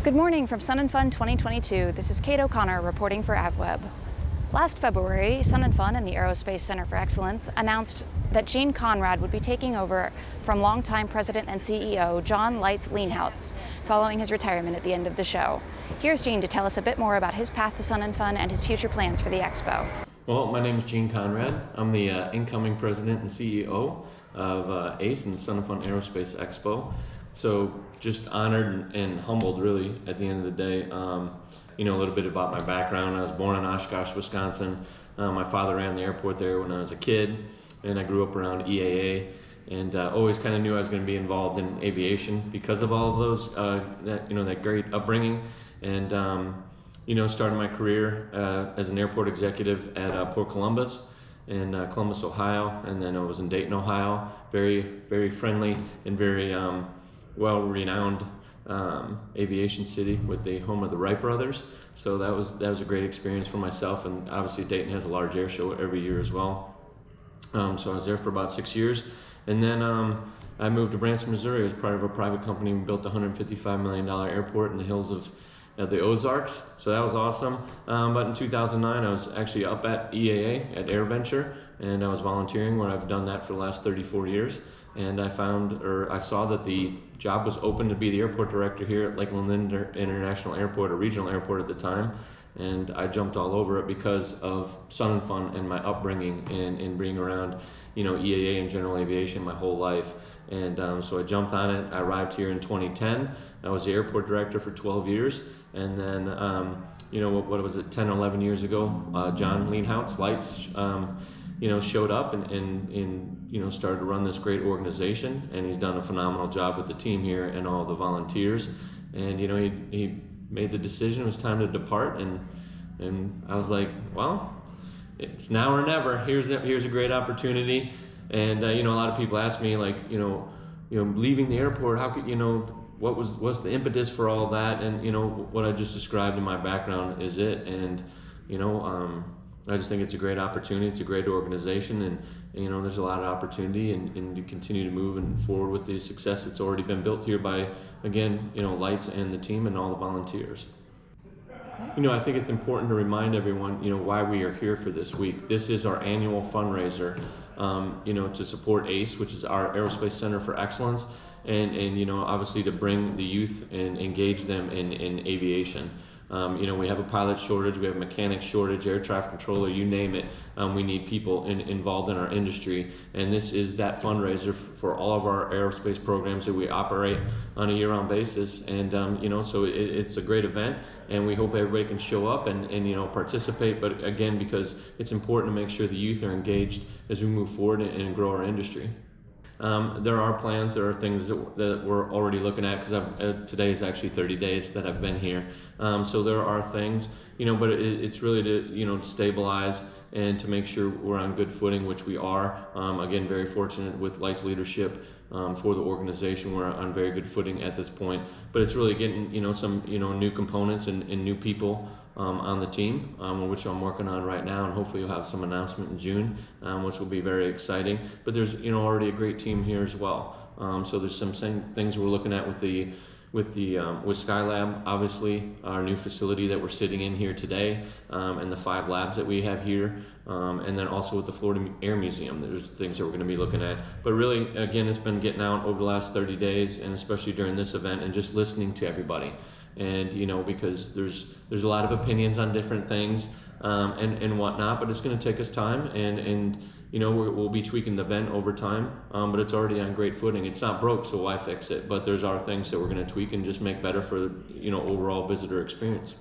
Good morning from Sun and Fun 2022. This is Kate O'Connor reporting for AVweb. Last February, Sun and Fun and the Aerospace Center for Excellence announced that Gene Conrad would be taking over from longtime president and CEO John Light's Leenhouts, following his retirement at the end of the show. Here's Gene to tell us a bit more about his path to Sun and Fun and his future plans for the expo. Well, my name is Gene Conrad. I'm the incoming president and CEO of ACE and Sun and Fun Aerospace Expo. So just honored and humbled, really, at the end of the day. A little bit about my background. I was born in Oshkosh, Wisconsin. My father ran the airport there when I was a kid, and I grew up around EAA, and always kind of knew I was going to be involved in aviation because of all of those, that great upbringing. And started my career as an airport executive at Port Columbus in Columbus, Ohio, and then I was in Dayton, Ohio. Very, very friendly and very well-renowned aviation city with the home of the Wright brothers. So that was a great experience for myself, and obviously Dayton has a large air show every year as well. So I was there for about 6 years, and then I moved to Branson, Missouri as part of a private company. We built a $155 million airport in the hills of the Ozarks, so that was awesome. But in 2009, I was actually up at EAA at AirVenture, and I was volunteering where I've done that for the last 34 years. And I saw that the job was open to be the airport director here at Lakeland International Airport, a regional airport at the time. And I jumped all over it because of Sun and Fun and my upbringing and being around, EAA and general aviation my whole life. And so I jumped on it. I arrived here in 2010. I was the airport director for 12 years. And then, what was it, 10 or 11 years ago, John Leenhouts, Lights, showed up and started to run this great organization, and he's done a phenomenal job with the team here and all the volunteers. And he made the decision it was time to depart, and I was like, well, it's now or never. Here's a great opportunity. And a lot of people ask me, like, leaving the airport, how could what's the impetus for all that? And what I just described in my background is it. And I just think it's a great opportunity. It's a great organization, and there's a lot of opportunity, and you continue to move and forward with the success that's already been built here by, again, Lights and the team and all the volunteers. I think it's important to remind everyone, why we are here for this week. This is our annual fundraiser, to support ACE, which is our Aerospace Center for Excellence, and obviously to bring the youth and engage them in aviation. We have a pilot shortage, we have a mechanic shortage, air traffic controller, you name it. We need people involved in our industry, and this is that fundraiser for all of our aerospace programs that we operate on a year-round basis. And so it's a great event, and we hope everybody can show up and participate. But again, because it's important to make sure the youth are engaged as we move forward and grow our industry. There are plans, there are things that we're already looking at, because today is actually 30 days that I've been here. So there are things, but it's really to stabilize and to make sure we're on good footing, which we are. Again, very fortunate with Light's leadership for the organization. We're on very good footing at this point. But it's really getting some new components and new people on the team, which I'm working on right now, and hopefully you'll have some announcement in June, which will be very exciting. But there's already a great team here as well. So there's some things we're looking at with Skylab, obviously our new facility that we're sitting in here today, and the 5 labs that we have here, and then also with the Florida Air Museum, there's things that we're going to be looking at. But really, again, it's been getting out over the last 30 days, and especially during this event, and just listening to everybody. And because there's a lot of opinions on different things and whatnot, but it's going to take us time, and we'll be tweaking the event over time, but it's already on great footing. It's not broke, so why fix it? But there's our things that we're going to tweak and just make better for overall visitor experience.